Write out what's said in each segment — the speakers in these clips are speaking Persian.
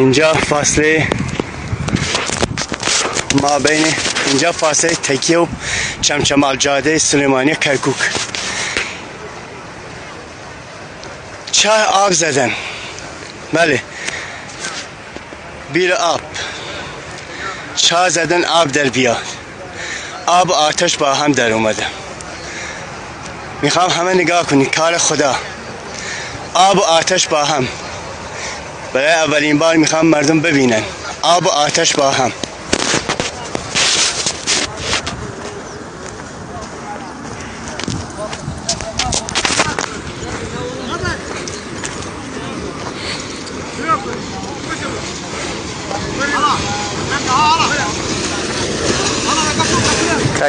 اینجا فاصله ما بین اینجا فاصله تکیه و چمچمال جاده سلیمانی کرکوک. چاه آب زدن، بله، بیر آب، چاه زدن آب در بیاد، آب و آتش با هم در اومده. میخوام همه نگاه کنید، کار خدا، آب و آتش با هم. برای اولین بار میخوام مردم ببینن آب و آتش با هم.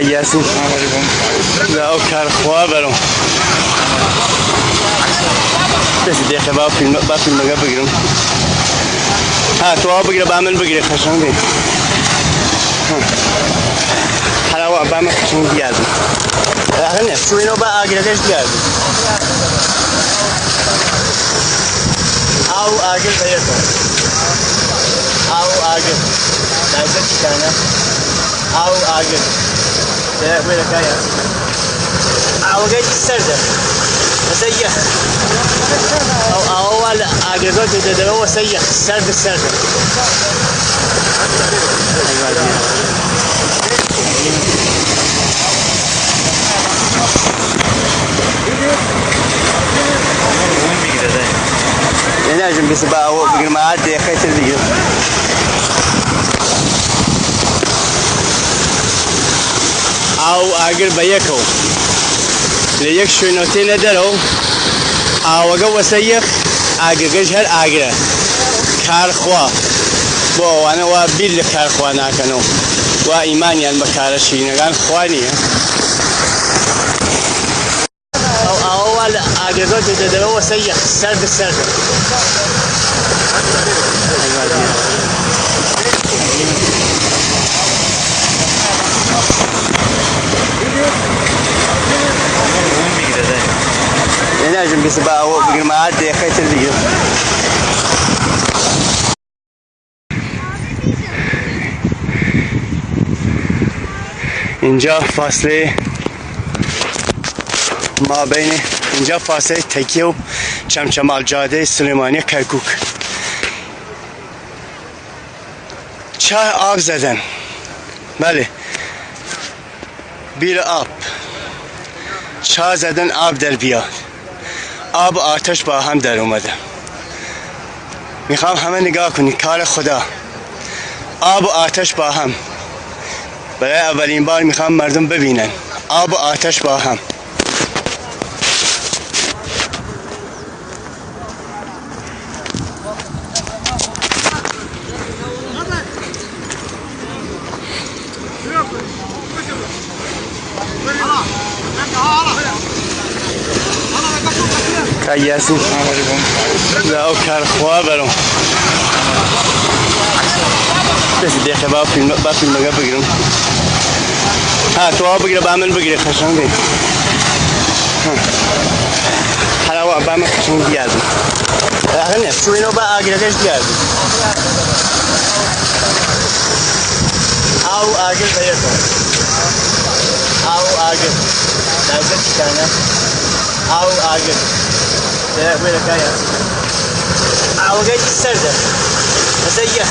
یاسین لا کار خواه برام بس دقیقه با فیلم مگه بگیرم. ها تو آب بگیره با من بگیره خشم بین حالا با من خشم دیازم آخه نه شو اینو با آگردش دیازم او آگرد بیرکن او آگرد نایزد چکنه او آگرد ده ويلك يا عوجات السردة سيح أو أول عجزات ده هو سيح السردة لازم بس بقى هو بيجي معاد يا كاتر دي او اگر به یکو لیک شنوتی ندارو او اگر وسیخ اگرش هر اگره کار خوا با وانا و بیل کار خوا نکنو و ایمانیان به کارشی نگان خوانیه او اول اگرات داره وسیخ سرد لازم بس بقى هو بيجي معاد يا كاتر دي اینجا فاصله ما بین اینجا فاصله تکیه و چمچمال جاده سلیمانی کرکوک. چاه آب زدن، بله، بیر آب، چاه زدن آب در بیاد، آب و آتش با هم در اومده. میخوام همه نگاه کنید، کار خدا، آب و آتش با هم. برای اولین بار میخوام مردم ببینن آب و آتش با هم. یاسین لا کار خواه برام بس دقیقه با فیلم مگه بگیرم. ها تو آب بگیره با من بگیره خشم بین حالا با من خشم دیازم آخه نه شو اینو با آگردش دیازم او آگرد بیرکن او آگرد نایزد چکنه او آگرد ده ويلك يا عوجات السردة سيح